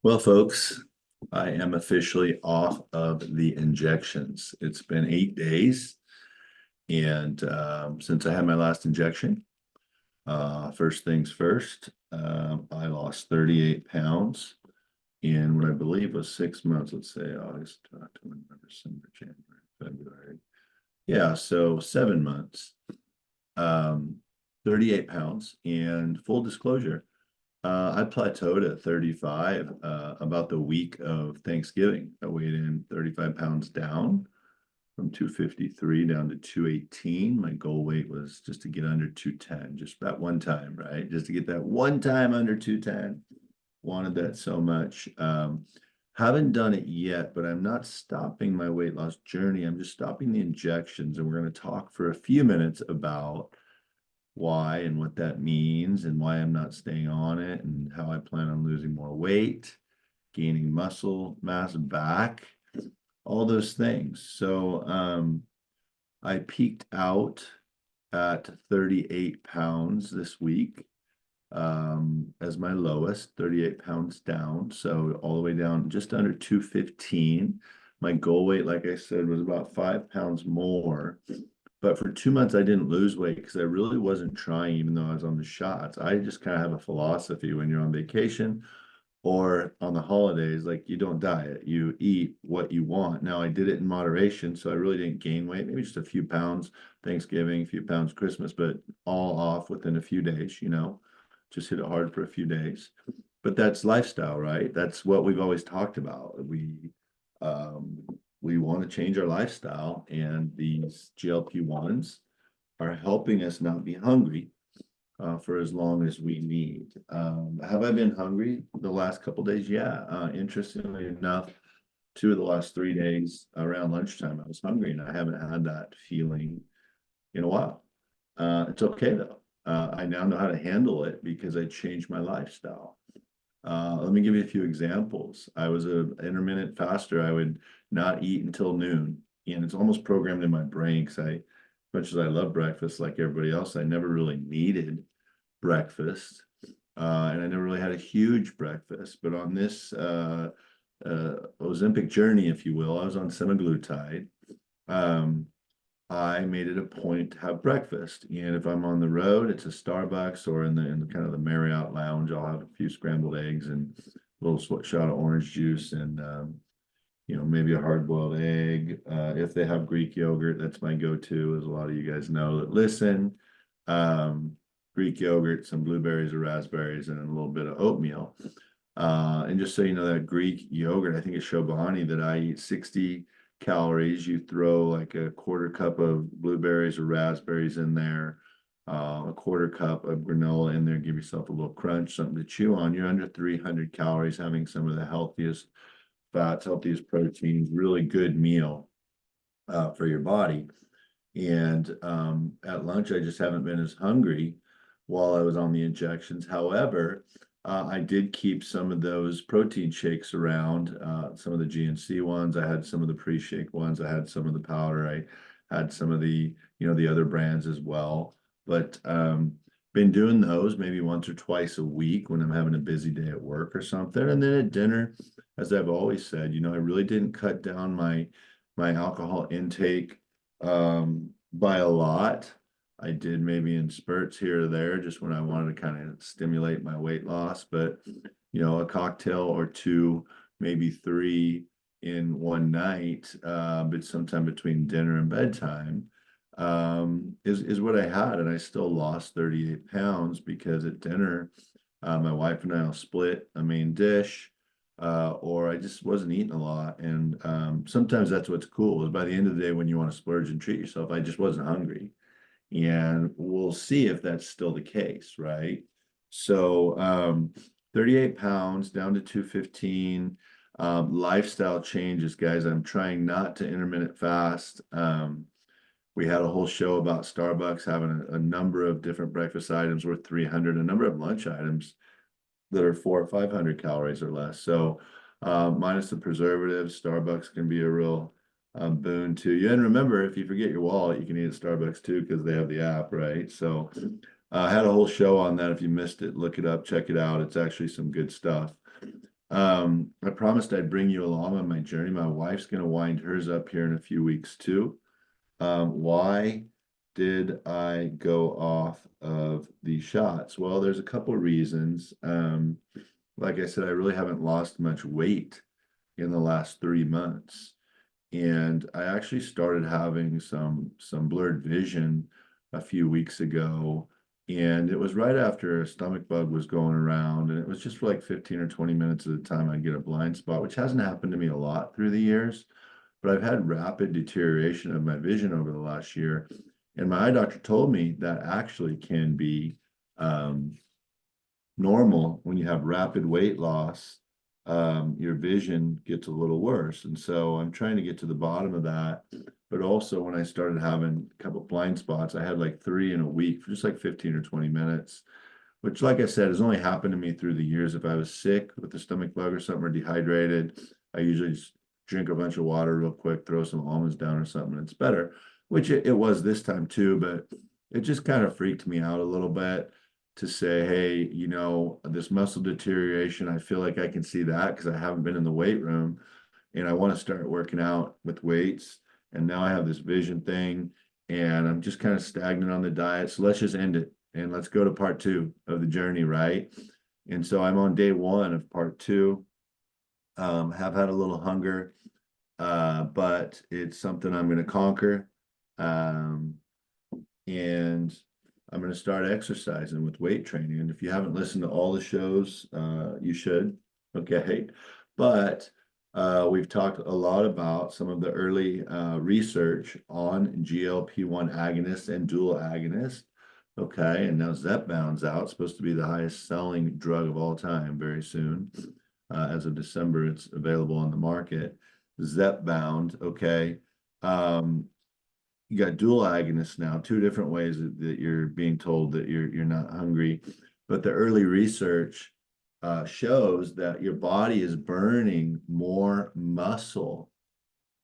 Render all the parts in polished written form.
Well, folks, I am officially off of the injections. It's been 8 days, and since I had my last injection, first things first, I lost 38 pounds in what I believe was 6 months. Let's say August, October, December, January, February. Yeah, so 7 months. Um, 38 pounds, and full disclosure. I plateaued at 35 about the week of Thanksgiving. I weighed in 35 pounds down from 253 down to 218. My goal weight was just to get under 210, just that one time, right? Just to get that one time under 210. Wanted that so much. Haven't done it yet, but I'm not stopping my weight loss journey. I'm just stopping the injections, and we're going to talk for a few minutes about why and what that means and why I'm not staying on it and how I plan on losing more weight, gaining muscle mass back, all those things. So I peaked out at 38 pounds this week as my lowest, 38 pounds down. So all the way down just under 215. My goal weight, like I said, was about 5 pounds more. But for 2 months, I didn't lose weight because I really wasn't trying, even though I was on the shots. I just kind of have a philosophy when you're on vacation or on the holidays, like you don't diet, you eat what you want. Now, I did it in moderation, so I really didn't gain weight, maybe just a few pounds Thanksgiving, a few pounds Christmas, but all off within a few days, just hit it hard for a few days. But that's lifestyle, right? That's what we've always talked about. Um, we want to change our lifestyle, and these GLP-1s are helping us not be hungry for as long as we need. Have I been hungry the last couple days? Yeah. Interestingly enough, 2 of the last 3 days around lunchtime, I was hungry, and I haven't had that feeling in a while. It's okay though. I now know how to handle it because I changed my lifestyle. Let me give you a few examples. I was an intermittent faster. I would not eat until noon, and it's almost programmed in my brain because as much as I love breakfast, like everybody else, I never really needed breakfast, and I never really had a huge breakfast. But on this Ozempic journey, if you will, I was on semaglutide. Um, I made it a point to have breakfast. And if I'm on the road, it's a Starbucks or in the kind of the Marriott lounge, I'll have a few scrambled eggs and a little shot of orange juice and maybe a hard-boiled egg. If they have Greek yogurt, that's my go-to, as a lot of you guys know that listen. Um, Greek yogurt, some blueberries or raspberries, and a little bit of oatmeal. And just so you know, that Greek yogurt, I think it's Chobani, that I eat 60 calories. You throw like a quarter cup of blueberries or raspberries in there, a quarter cup of granola in there, give yourself a little crunch, something to chew on. You're under 300 calories, having some of the healthiest fats, healthiest proteins, really good meal for your body. And at lunch, I just haven't been as hungry while I was on the injections. However, I did keep some of those protein shakes around, some of the GNC ones. I had some of the pre-shake ones. I had some of the powder. I had some of the other brands as well. But been doing those maybe once or twice a week when I'm having a busy day at work or something. And then at dinner, as I've always said, I really didn't cut down my alcohol intake by a lot. I did maybe in spurts here or there, just when I wanted to kind of stimulate my weight loss. But, a cocktail or two, maybe three in one night, but sometime between dinner and bedtime, is what I had. And I still lost 38 pounds because at dinner, my wife and I will split a main dish. Or I just wasn't eating a lot. And sometimes that's what's cool is by the end of the day, when you want to splurge and treat yourself, I just wasn't hungry. And we'll see if that's still the case, right? So 38 pounds down to 215. Lifestyle changes, guys. I'm trying not to intermittent fast. We had a whole show about Starbucks having a number of different breakfast items worth 300, a number of lunch items that are 400 or 500 calories or less. So minus the preservatives, Starbucks can be a real boon to you. And remember, if you forget your wallet, you can eat at Starbucks too because they have the app, right? So I had a whole show on that. If you missed it, look it up, check it out. It's actually some good stuff. I promised I'd bring you along on my journey. My wife's gonna wind hers up here in a few weeks too. Why did I go off of the shots? Well, there's a couple reasons. Like I said, I really haven't lost much weight in the last 3 months. And I actually started having some blurred vision a few weeks ago. And it was right after a stomach bug was going around. And it was just for like 15 or 20 minutes at a time I'd get a blind spot, which hasn't happened to me a lot through the years. But I've had rapid deterioration of my vision over the last year. And my eye doctor told me that actually can be um, normal when you have rapid weight loss. Your vision gets a little worse. And so I'm trying to get to the bottom of that. But also, when I started having a couple blind spots, I had like 3 in a week for just like 15 or 20 minutes, which, like I said, has only happened to me through the years. If I was sick with a stomach bug or something or dehydrated, I usually just drink a bunch of water real quick, throw some almonds down or something, and it's better, which it was this time too. But it just kind of freaked me out a little bit to say, hey, this muscle deterioration, I feel like I can see that because I haven't been in the weight room and I want to start working out with weights. And now I have this vision thing and I'm just kind of stagnant on the diet. So let's just end it and let's go to part 2 of the journey, right? And so I'm on day 1 of part 2. Have had a little hunger, but it's something I'm going to conquer. Um, and I'm going to start exercising with weight training. And if you haven't listened to all the shows, you should. Okay. But we've talked a lot about some of the early research on GLP-1 agonists and dual agonists. Okay. And now Zepbound's out, supposed to be the highest selling drug of all time very soon. As of December, it's available on the market. Zepbound. Okay. You got dual agonists now, 2 different ways that you're being told that you're not hungry. But the early research shows that your body is burning more muscle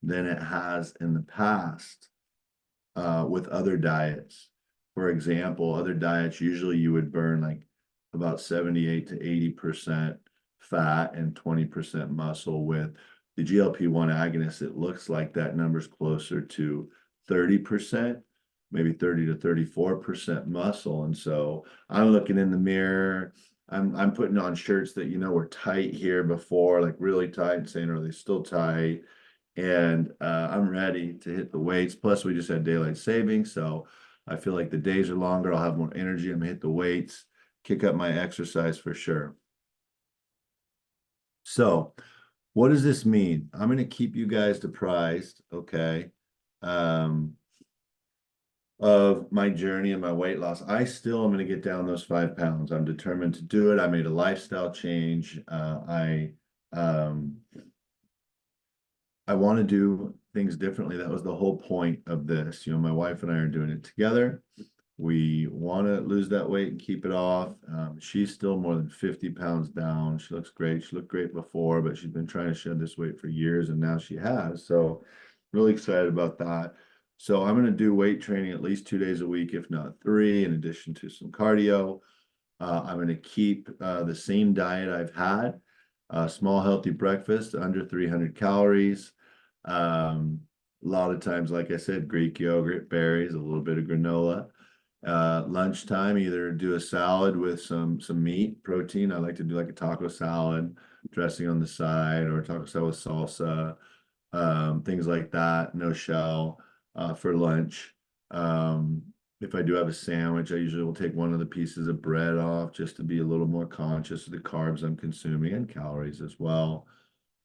than it has in the past with other diets. For example, other diets, usually you would burn like about 78 to 80% fat and 20% muscle. With the GLP-1 agonist, it looks like that number's closer to 30%, maybe 30 to 34% muscle. And so I'm looking in the mirror. I'm putting on shirts that were tight here before, like really tight, and saying, are they still tight? And I'm ready to hit the weights. Plus, we just had daylight savings, so I feel like the days are longer. I'll have more energy. I'm gonna hit the weights, kick up my exercise for sure. So, what does this mean? I'm gonna keep you guys apprised, okay, um, of my journey and my weight loss. I still am gonna get down those 5 pounds. I'm determined to do it. I made a lifestyle change. I want to do things differently. That was the whole point of this. My wife and I are doing it together. We want to lose that weight and keep it off. She's still more than 50 pounds down. She looks great. She looked great before, but she's been trying to shed this weight for years, and now she has. So, really excited about that. So, I'm going to do weight training at least 2 days a week, if not 3, in addition to some cardio. I'm going to keep the same diet I've had. Small healthy breakfast, under 300 calories. A lot of times, like I said, Greek yogurt, berries, a little bit of granola. Lunchtime, either do a salad with some meat, protein. I like to do like a taco salad, dressing on the side, or taco salad with salsa, things like that. No shell for lunch. If I do have a sandwich, I usually will take one of the pieces of bread off just to be a little more conscious of the carbs I'm consuming and calories as well.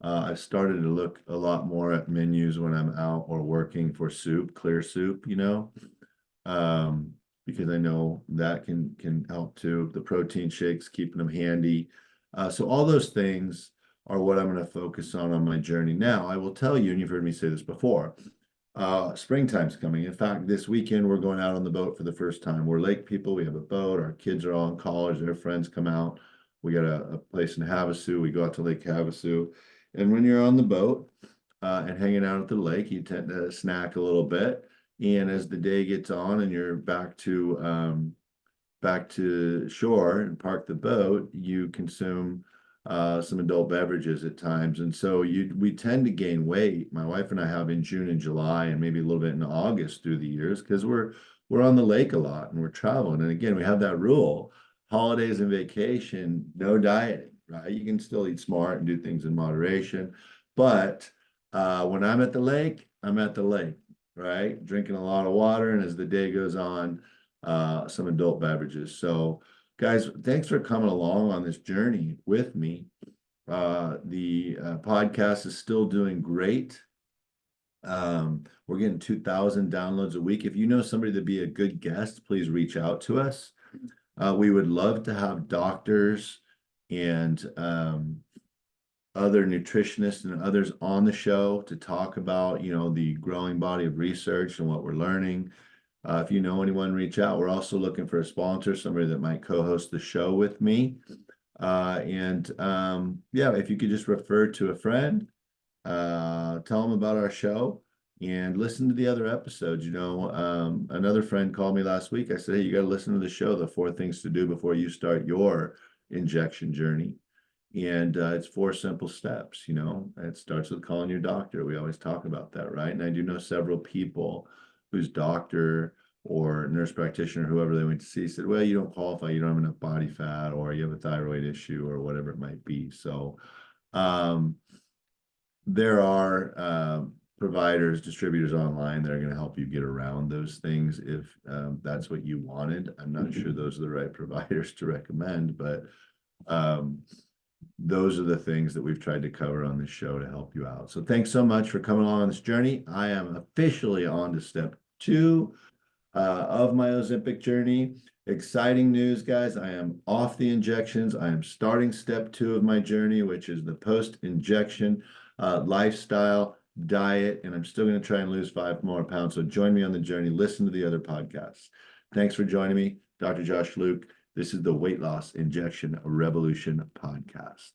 I've started to look a lot more at menus when I'm out or working for soup, clear soup, um, because I know that can help too. The protein shakes, keeping them handy. So all those things are what I'm going to focus on my journey. Now, I will tell you, and you've heard me say this before, springtime's coming. In fact, this weekend we're going out on the boat for the first time. We're lake people. We have a boat. Our kids are all in college. Their friends come out. We got a place in Havasu. We go out to Lake Havasu. And when you're on the boat and hanging out at the lake, you tend to snack a little bit. And as the day gets on and you're back to shore and park the boat, you consume some adult beverages at times. And so we tend to gain weight. My wife and I have in June and July and maybe a little bit in August through the years because we're on the lake a lot and we're traveling. And again, we have that rule, holidays and vacation, no dieting, right? You can still eat smart and do things in moderation. But when I'm at the lake, I'm at the lake, right? Drinking a lot of water. And as the day goes on, some adult beverages. So guys, thanks for coming along on this journey with me. The podcast is still doing great. We're getting 2,000 downloads a week. If you know somebody to be a good guest, please reach out to us. We would love to have doctors and other nutritionists and others on the show to talk about, the growing body of research and what we're learning. If you know anyone, reach out. We're also looking for a sponsor, somebody that might co-host the show with me. Yeah, if you could just refer to a friend, tell them about our show and listen to the other episodes. Another friend called me last week. I said, hey, you got to listen to the show, the 4 things to do before you start your injection journey. And it's 4 simple steps. It starts with calling your doctor. We always talk about that, right? And I do know several people whose doctor or nurse practitioner, whoever they went to see, said, well, you don't qualify, you don't have enough body fat, or you have a thyroid issue, or whatever it might be. So there are providers, distributors online that are going to help you get around those things if that's what you wanted. I'm not sure those are the right providers to recommend, but those are the things that we've tried to cover on this show to help you out. So thanks so much for coming along on this journey. I am officially on to step 2 of my Ozempic journey. Exciting news, guys. I am off the injections. I am starting step 2 of my journey, which is the post-injection lifestyle diet. And I'm still going to try and lose 5 more pounds. So join me on the journey. Listen to the other podcasts. Thanks for joining me. Dr. Josh Luke. This is the Weight Loss Injection Revolution podcast.